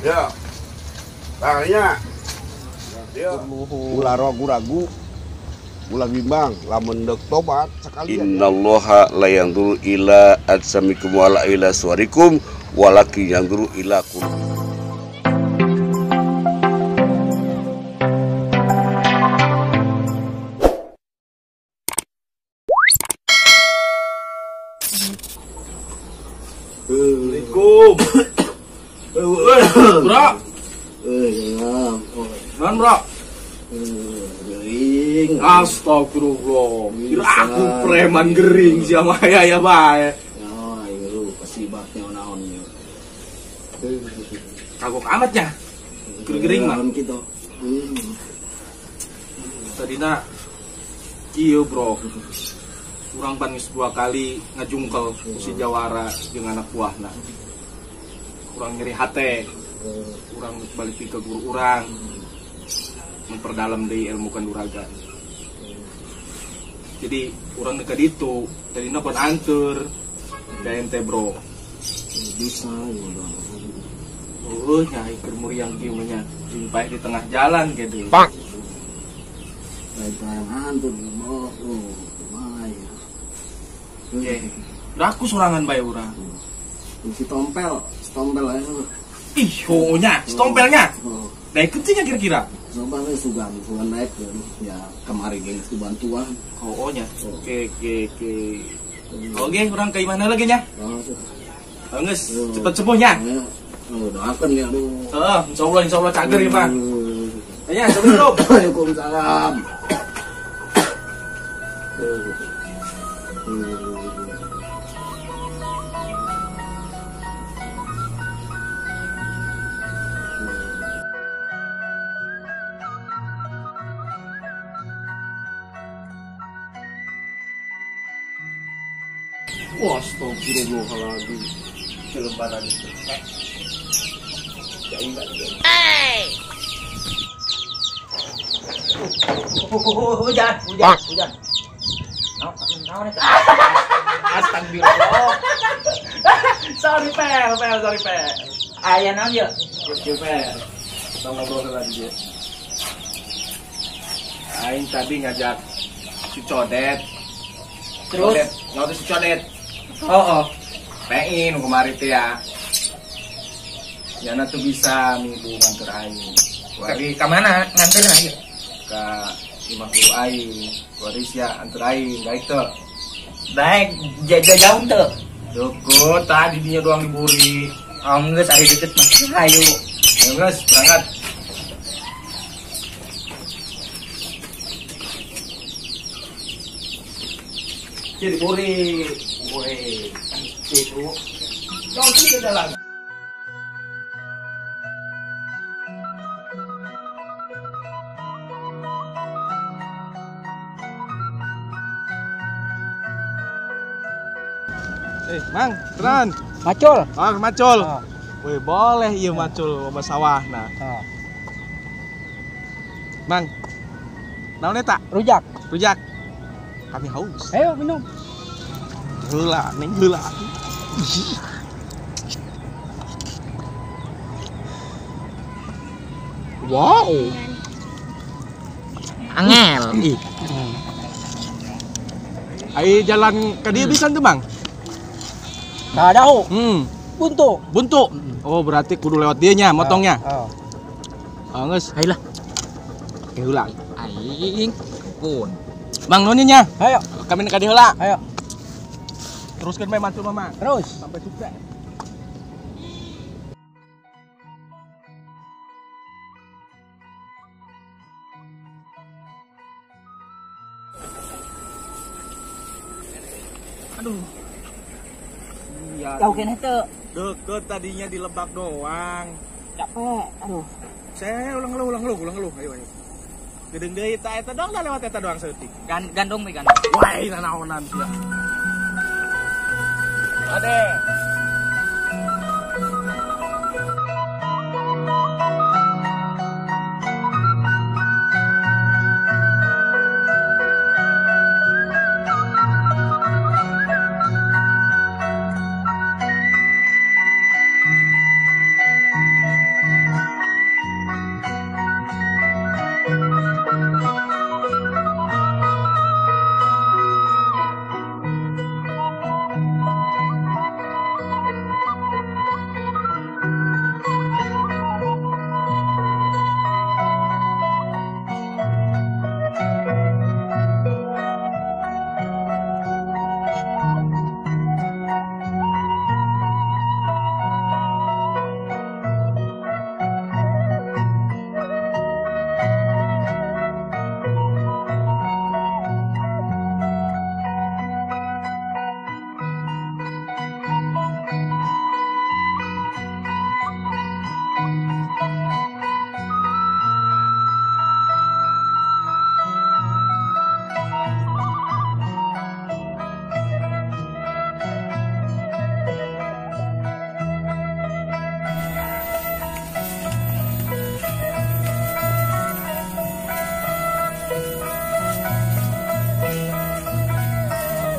Ya. Tanya. Ya. Ulah ragu-ragu. Ulah bimbang, lamun deuk tobat sekalian. Innallaha la yanzuru ila ajsamikum wala ila suwarikum walakin yanzuru ila qulubikum. Assalamualaikum. Bro. Kan bro. Gering. Astagfirullah. Kira aku preman gering siapa ya bae. Ya, lu pasibaknya naonnya. Kagok amat ya. Gering mah. Gitu. Tadina kieu bro. Kurang panis 2 kali ngajungkel si Jawara jeung anak buahna. Kurang nyeri hate. Kurang balik ke guru urang. Memperdalam di ilmu kanduragan. Jadi kurang dekat itu tadina pun antur ke ente bro. Bisa ya. Nyai kermuri yang gimana jumpai di tengah jalan gitu. Pak. Baik antur mau. Oke, aku sorangan bae urang. Si tompel aja. Ih, nya, stompelnya. Naik kencingnya kira-kira. Coba we sugan naik ya kemarin geus bantuan. Nya. Oke. Oke, urang ke mana lagi nya? Geus, cepet sembuhnya. Doakan ya aduh. Insyaallah cager ya, Pak. Ya, assalamualaikum. Waalaikumsalam. Astagfirullahaladzim. Kelembaran itu. Hujan. Astagfirullah. Sorry pel. Aya naon ya? Pel. Kita ngobrol lagi. Aing tadi ngajak si Codet. Terus ngawas si Codet. Pengen kemarin teh ya. Yana tuh bisa minggu nganter aing. Wari ka mana nganter aing? Ka imah guru aing. Waris ya anter aing, baik tuh. Baik, jauh tuh. Cukup, tadi dia doang diburi. Geus ari deket mah. Ayo. Ayo geus, berangkat. Jadi buri. Itu. Jangan ke jalan. Mang, tenan. Macul. Macul. Wih, boleh iya macul sama sawah nah. Mang. Naon eta? Rujak. Kami haus. Ayo minum. Heula, ning heula. Wow. Angel. Ai jalan ke dia bisa tuh, Bang? Nah, dahu. Buntu. Oh, berarti kudu lewat dianya motongnya. Geus. Ayolah. Heula. Aing pun. Bang noninya. Ayo. Kami ka heula. Ayo. Teruskan bae mantul Mama. Terus Sampai sukses. Aduh. Iya. kau kene teu. Deket tadinya di Lebak doang. Capek. Aduh. Saya ulang ngeluh. Ayo. Gedeng deui eta doang dah lewat eta doang seutik. Gandong we gandong. Wah, nanaonan sia. Ade.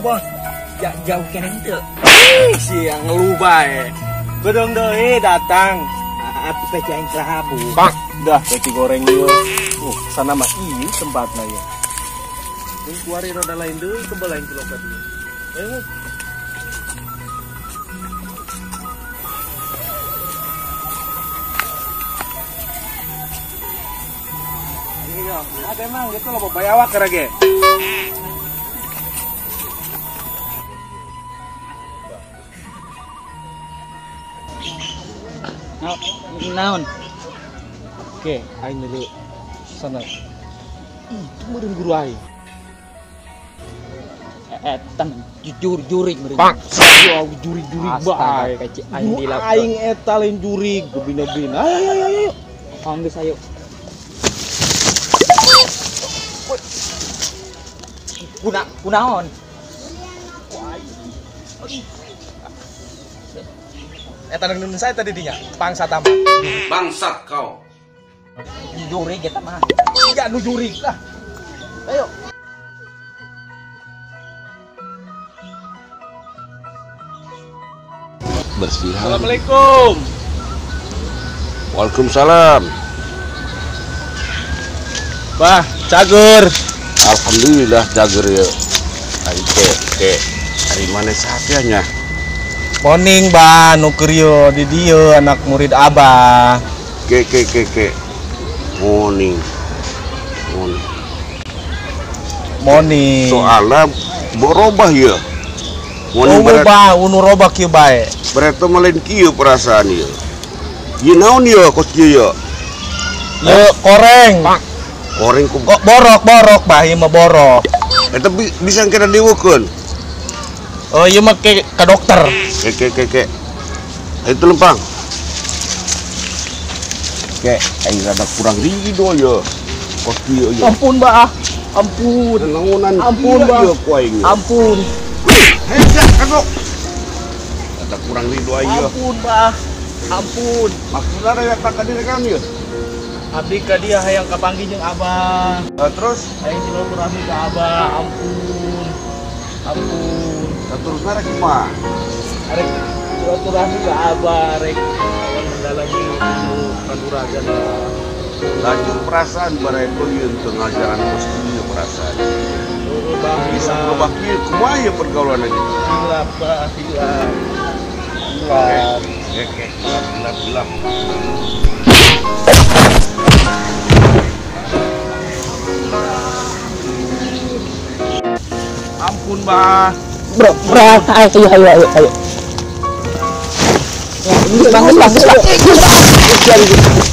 bos. Jauh kene teu. Siang ngeluh bae. Gedong deui datang. Atuh pe aing Prabu. Dah roti goreng ieu. Sana mah ieu tempatna ya. Mun kuari roda lain deui kebel lain kilo ka dieu. Ayo. Iya, ada emang gitu loh bayawak kerage. Naon? Oke, aing dulu sana. Itu meureun guru aing. Etan jurig meureun. Wow, jurig-jurig bae. Aing dilap. Aing eta lain jurig, gebina-bina. Ayo. Geus ayo. Kunaon? Eta nang saya tadi dinya, pangsa tamat. Bangsat kau. Jurig eta mah. Iya nu jurig lah. Ayo. Bersihan. Assalamualaikum. Waalaikumsalam. Bah, cager. Alhamdulillah jager ya. Ari ke dari mana sapianya? Morning, Bah, nu keur di dieu anak murid Abah. Ke. Morning. Morning. Soalnya berubah ya. Unu robah kieu bae. Berarti melain kieu perasaan ya. Ieu naon ya kos kieu ya? Ye koreng. Koreng ku Kok borok Bah, ieu mah borok. eta bisa kena diweukeun. Oh, ieu mah ke dokter. Ke. Itu lempang. Ke, aing rada kurang ridho ya. Kos kieu ya. Ampun, Bah. Ampun. Nangunan Ampun, gila Bang. ya ku aing. Ampun. Hei, kagok. Rada kurang ridho aing ya. Ampun, Bah. Ampun. Maksudna rek tak direkam ya. Abdi ka dia hayang kapanggih jeung Abah. Terus Hayang silaturahmi ka Abah. Ampun. terusna rek kumaha? Arek silaturahmi ka Abah, rek hayang mendalami ilmu kanuragan. Lanjut perasaan bareko ieu teu ngajaran kos kieu perasaan. Bisa Bah, berubah kieu kumaha ya pergaulan aja. hilap, Bah, hilap. Oke, gelap. Ampun, Bah. Bro, ayo. Bagus.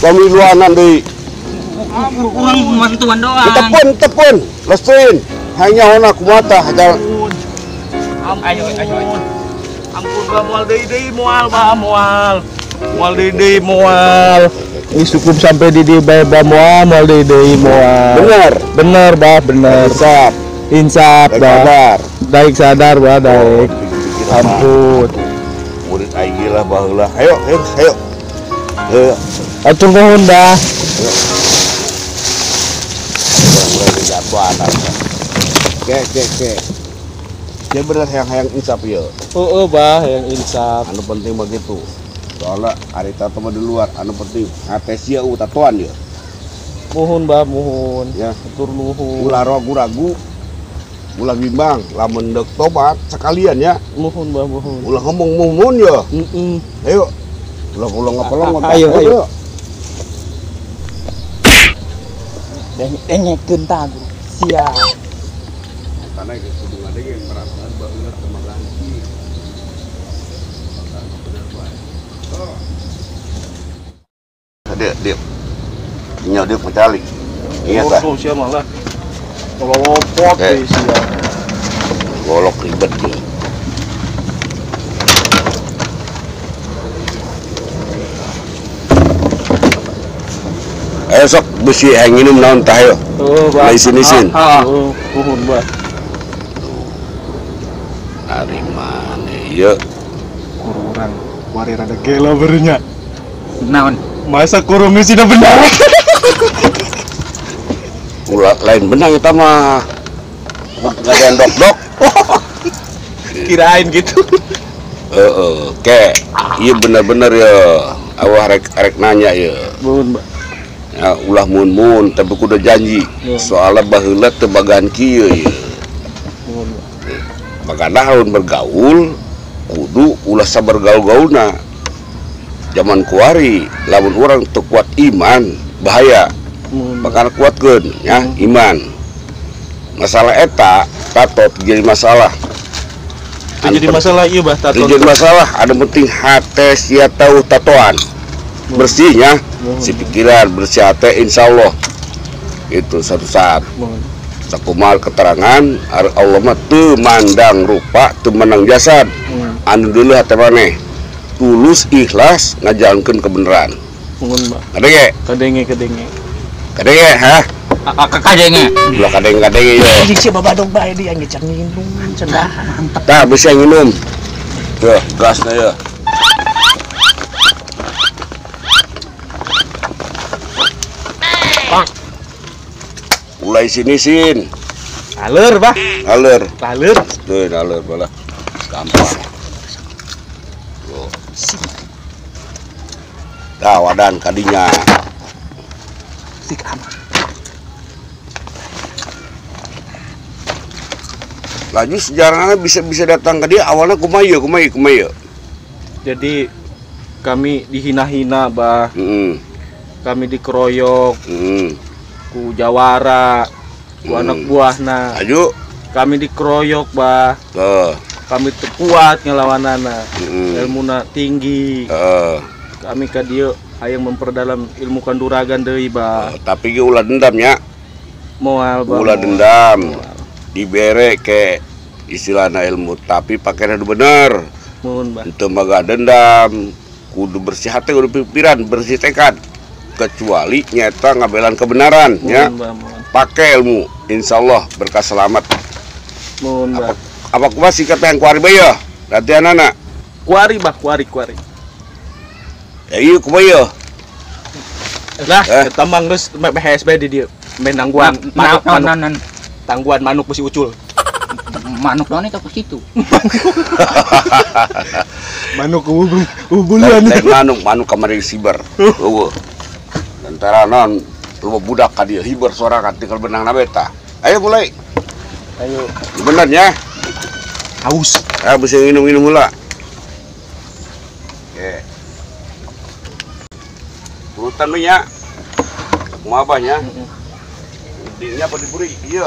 Kami luanan deui. Kurang bantuan doang. Tepun, lestuin. Hanya hona kumata hajar. Ayo. Ampun, Bah, moal deui moal, Bah, moal. Moal deui moal. Ini cukup sampai di bae, Bah, moal deui moal. Bener, Bah, bener. Insap, Bah. Daik sadar, Bah, daik. Ampun. Murid aing lah baheula. Ayo. Atur nuhun, Bah. Mulai jatuh anak. Ke. Dia bener hayang insap ya. Bah, yang insap. Anu penting begitu. Soalnya hari tata mah di luar. Anu penting ates ya tatuan ya. Muhun, Bah, muhun. Ya. Atur nuhun. Ulah ragu-ragu. Ulah bimbang. Lamun deuk tobat sekalian ya. Muhun, Bah, muhun. Ulah ngomong mumun ya. Ayo. Ulah ngapelong. Ayo. Dengekeun tah, Guru. Siap. Karena kudu ngadege perasaan baheula teu maganti. Dia. Nya dia mencali. Iya tah. Oh, sia malah. Kalau lopot Eh. sia. Golok ribet dia. Ayo sok besi yang minum naon tah yo. Bah. Isin-isin. Muhun, Bah. Ari mana ya? Kurang. Mari rada gelo berenya. Naon? Masa kurung misi dah benar. Ulah lain benang eta mah. Ngadean dok-dok. Kirain gitu. Oke, iya bener-bener ya. Awah rek nanya ya. Mun, Mbak. Ya, ulah mun tapi kudu janji. Soalnya baheula teu bagan kieu ya. Mun, Mbak. Makana harun bergaul kudu ulah sabar gaul-gaulna. Zaman kuari lamun urang teu kuat iman bahaya. Makana kuatkeun ya iman. Masalah eta tatot jadi masalah. Jadi masalah iya bah tato. Jadi masalah ada penting hati sia tahu tatoan. Bersihnya si pikiran bersih hati insyaallah itu satu saat. Sakumal keterangan Allah mah teu mandang rupa teu mandang jasad. Anu dulu hati maneh tulus ikhlas ngajalankeun kebenaran. Mun, Mbak. Kadenge ha? Kadenge. Ulah kadenge yo. Anjing si babadog bae di angge can minum cenah. Tah bisa minum. Tuh, gasna ya. Mulai sini sin. Aleur, Bah. Aleur. Aleur. Tuh, aleur bola. Gampang. Tuh. Dah wadan kadinya. Sik aman. Laju sejarahnya bisa datang ke dia awalnya kumaya. Jadi kami dihina-hina, Bah. Kami dikeroyok ku jawara, ku anak buahna. Aju. Kami dikeroyok, Bah. Kami terkuat ngelawanana. Ilmuna tinggi. Kami ka dieu hayang memperdalam ilmu kanduragan deui, Bah. Tapi ge ulah dendam ya. Moal, Bah. Ulah dendam. Dibere ke istilahna ilmu tapi pakai nu bener. Mun, Bah. Itu maga dendam, kudu bersih hati, kudu pikiran, bersih tekad. Kecuali nyata ngabelan kebenaran, ya. Pakai ilmu, insyaallah berkah selamat. Mun, Bah. Apa kumaha singkat yang kuari bae ya? Latihan anak. Kuari, Bah, kuari. Ya iya kumaha ya? Lah, eta mah geus BHSB di dieu. Men tangguan manuk. Tangguan manuk besi ucul. Manuk naon eta ke situ? Manuk ubuluan. Manuk kamari siber. Eueuh. Antara non lu budak ka dieu hiber suara kan tinggal benang na beta. Ayo mulai. Ayo. Bener nya. Haus. Bisa minum heula. Oke. Urutan lu nya. Kumaha banyak? Dinya apa diburi? Iya.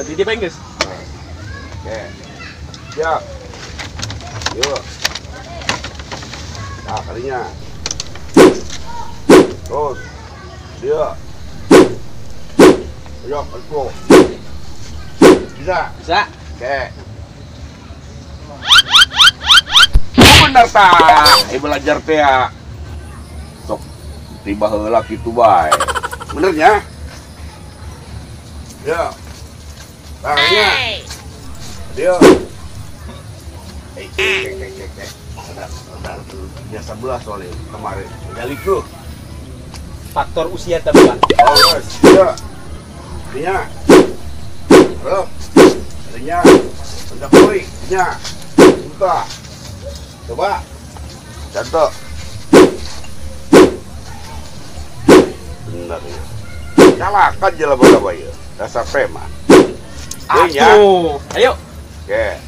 Di dia guys. Oke. Siap. Yuk. Nah, kalinya. Terus. Dia. Ayo, aku. Bisa? Bisa. Oke. Bener tah. Belajar teh ya. Sok tiba heula kitu bae. Benernya? Ya. Tangannya. Dia. Biasa belah soalnya kemarin. Balik tuh. Faktor usia tapi, Pak. Oh, guys. Dia. Dia. Terus. Dia. Hendak kuri. Dia. Buka. Coba. Contoh. Benar ya. Nyalakan jelas apa ya. Dasar preman. Atuh. Ayo. Oke.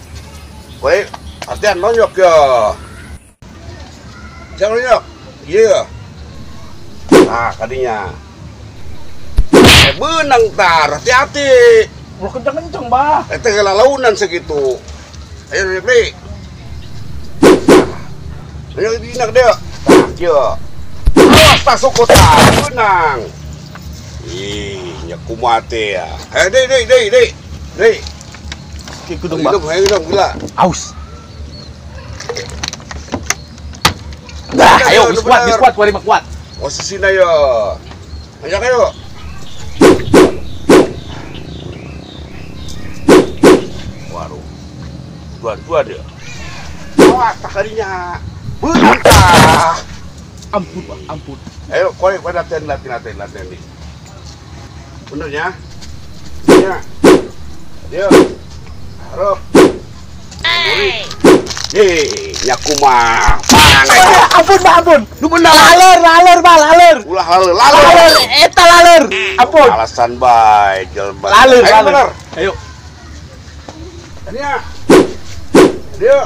Baik, hati-hati nonyok ya. Jangan nonyok. Iya. Nah, kadinya. Benang tar, hati-hati. Ulah kenceng-kenceng, Bah. Eta gelalaunan segitu. Ayo nonyok deh. Nonyok dinak deh. Nah, iya. Awas tak suku tak, benang. Ih, nyakumate ya. Deh. Kiku dong, Bah. Hidup, gila. Aus. Nah, ayo, biskuat, kuari mah kuat. Posisi na yo. Ayo kayo. Waduh. Tuan dia. Awas takarinya. Bentar. Ampun, Pak, ampun. Ayo, korek pada latihan nih. Bener ya? Ya. Dia. Harap. Nyakumah. Ampun, Mbak, ampun. Lu benar. Laler, Mbak, laler. Ulah laler. Eta laler. Ampun. Alasan bae jelema. Laler, Ayo laler. bener. Ayo. Dia.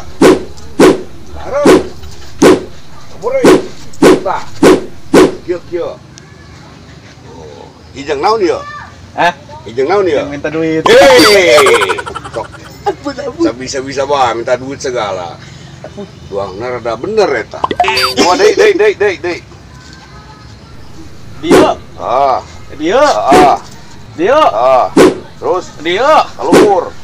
Taruh. Kaburi. Tah. Kieu. Oh, ijeng naon ieu? Hah? Ijeng naon ieu? Yang minta duit. Sok. Bisa-bisa bah minta duit segala. Duangna rada bener eta. Oh, deui. Dia. Ah. Dia. Ah. Dia. Ah. Terus Dia. kalur.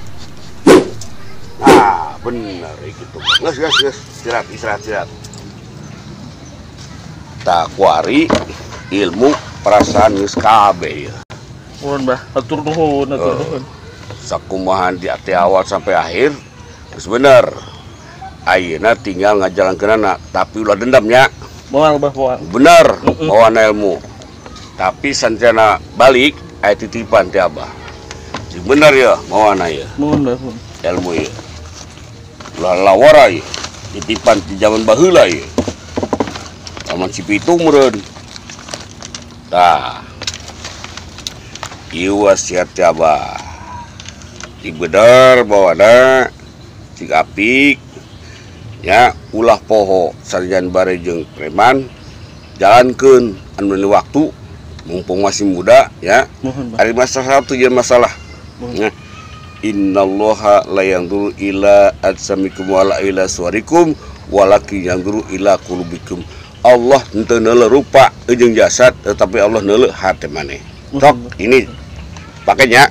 Nah, bener gitu. Geus. Istirahat. Tak kuari ilmu perasaan geus kabeh ya. Nuhun, Mbah. Atur nuhun. Sakumahan di ati awal sampai akhir geus bener. Ayeuna tinggal ngajalankeunana tapi ulah dendamnya. Moal, Mbah, moal. Bener bawa ilmu. Tapi sancana balik aya titipan ti Abah. Si bener ya mawana ya Nuhun, Mbah. ilmu ya. Ulah lawara ya. Titipan di zaman baheula ya. Zaman si Pitung meureun. Tah. Ieu wasiat ti Abah. Cik bener bawana cik apik ya ulah poho sarjan bare jeung preman jalankeun anu meuli waktu mumpung masih muda ya. Nuhun, Mbah. Ari masalah tujuan masalah. Nah, innallaha la yanzuru ila ajsamikum wala ila suwarikum walakin yanzuru ila qulubikum. Allah henteu neuleuh rupa jeung jasad tetapi Allah neuleuh hati maneh. Sok ini pakainya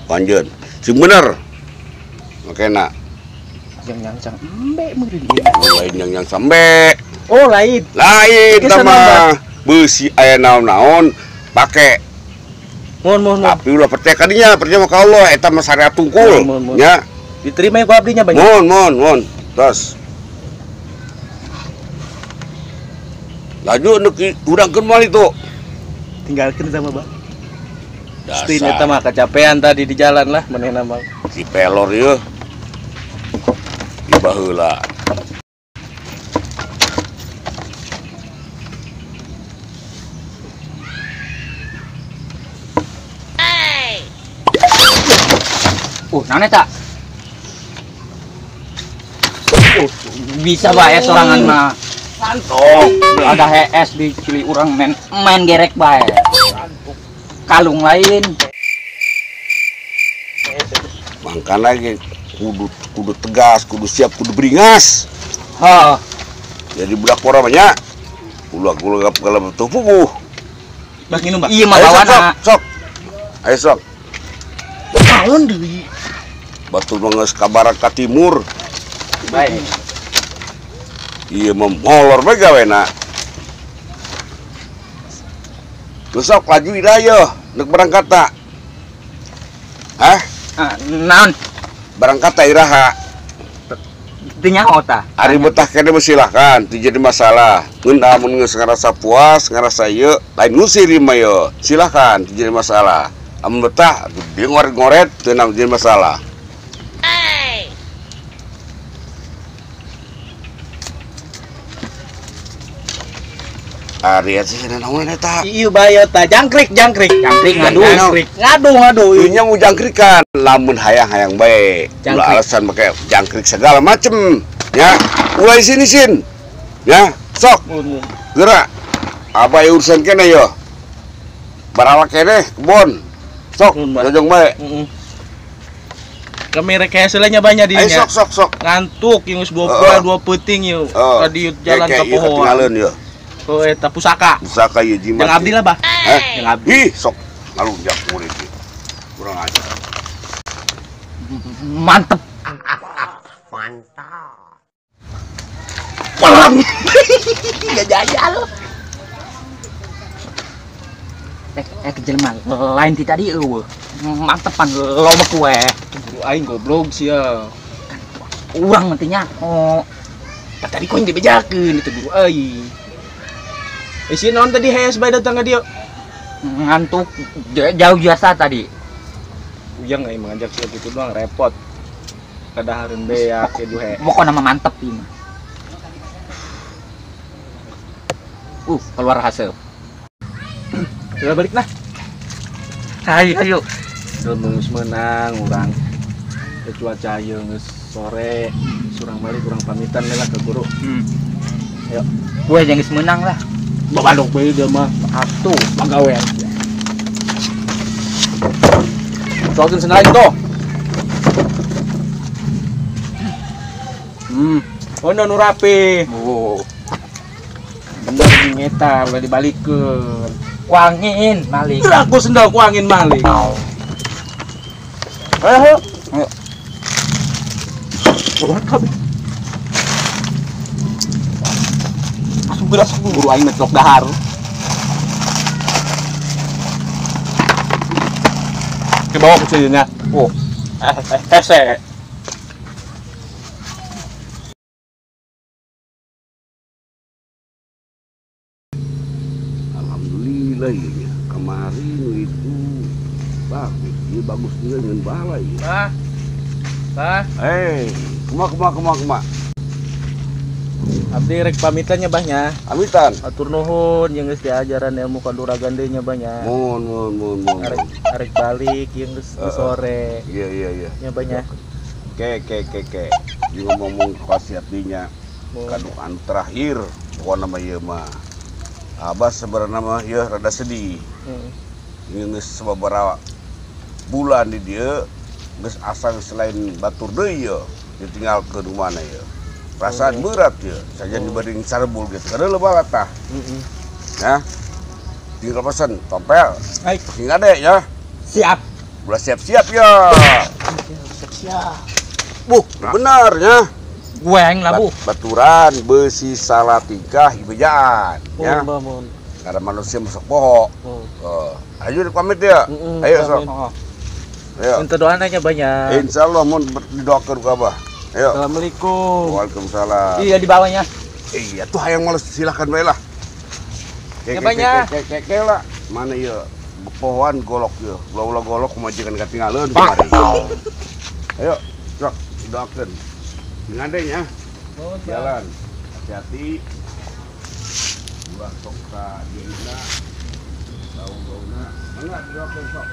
panjeun. Sing bener. Makena Yang nyangcang embe meureun lain yang sambe. Oh, lain. Lain Oke, tah sana, Mbah. mah beusi aya naon-naon pake Mohon. tapi ulah percaya kadinya percaya ka Allah eta mah syariat tungkul Mohon. nya. Diterima ya ku abdinya banyak. Mohon. Terus laju neuk urangkeun moal itu. Tinggalkeun sama, Bang. Pasti Dasar eta mah kecapean tadi di jalan lah manehna, Bang. si pelor ieu. Di baheula. Naon eta? Bisa bae sorangan mah. Santok. Ada HS di cili urang main gerek bae. Kalung lain. Mangkana ge kudu tegas, kudu siap, kudu beringas. Hah. Jadi budak pora banyak. Ulah kalau betul puguh. Bang minum, Bang. Iya mah Ayo bawana. sok. Ayo sok. Naon deui? Batul menges kabar ka timur. Baik. Iya memolor bae gawena. Besok laju idaya neuk berangkat tak? Hah? Naon? Berangkat tak iraha. Teu nyaho tah. Ari betah kene silahkan, teu jadi masalah. Mun amun geus ngarasa puas, ngarasa ieu, lain ngusir mah ye. Silahkan, teu jadi masalah. Amun betah, dia ngoret-ngoret teu jadi masalah. Ari sih naon eta? Ieu bae ta jangkrik. Jangkrik ngadu. Ngadu. Ieu nya mau jangkrikan, lamun hayang-hayang bae. Jangkrik. Ulah alasan make jangkrik segala macem. Ya, ulah sini sin. Ya, sok. Gerak. Apa urusan kene yo? Barawak kene kebon. Sok, jojong bae. Kamera hasilnya banyak di Ayo sok. ngantuk yang geus 2 peting yuk. Tadi jalan ka pohon. Ketinggalan yo. Oh eta pusaka. Pusaka ieu jimat. Yang abdi lah, Bah. Yang abdi. Ih, sok. Ngalunjak murid ieu. Kurang ajar. Mantep. Ya jajal. Kejelema lain ti tadi eueuh. Mantepan loba kue. Aing goblok sia. Urang nantinya. Oh, Tadi kau yang dibejakeun itu guru aing. Si naon tadi hayas bae datang ka dieu. ngantuk jauh biasa tadi. Ujang aing mengajak sia kitu doang repot. kadahareun beak itu he. Pokoknya mah mantep ini. Keluar hasil. Udah balik nah. Ayo. Geus menang urang. Cuaca ieu geus sore, surang balik urang pamitan lah ke guru. Ayo. Gue yang geus menang lah. Babadog bae dia mah. Atuh. Pagawean. Soalkan senang tuh. Oh nu rapi. Bener ngeta udah dibalikeun. Kuangin malik. Aku sendal ku angin malik. Ayo. Langsung beras buru aing metrok dahar. Ke bawah kecilnya. Hese. Alhamdulillah ya. Kemarin itu bagus. Dia bagus juga dengan balai. Bah. Kema. Abdi rek pamitannya bahnya. Amitan. Atur nuhun yang geus diajaran ilmu kanuragan deui nya banyak. Mun. Arek balik yang geus sore. Iya. Nya banyak. Ke. Dia ngomong khasiat dinya. Kanu anu terakhir pokona mah ieu mah. Abah sebenarnya mah ieu rada sedih. Ini geus sababaraha bulan di dieu geus asal selain batur deui ieu ditinggalkeun mana ieu. Perasaan berat ya, saja dibanding sarbul gitu. Kada lebar tah. Ya. Tinggal pesan tompel. Baik, Tinggal deh ya. siap. Udah siap-siap ya. Siap. Benar ya. Gueng lah bu. Baturan besi salah tingkah ibejaan ya. Mun. Karena manusia masuk pohon. Ayo pamit ya. Ayo sok. Ayo. Minta doanya banyak. Insyaallah mau didoakeun ku Abah. Ayo. Assalamualaikum. Waalaikumsalam. Iya di bawahnya. Iya tuh hayang males silakan bae lah. Ya, banyak. Keke lah. Mana ya? Pohon golok ya. Ulah golok majikan katinggaleuan kemarin. Ayo, sok doakeun. Ngadenya. Jalan. Hati-hati. Ulah sok ka dieuna. Tahu-tauna. Mangga doakeun sok.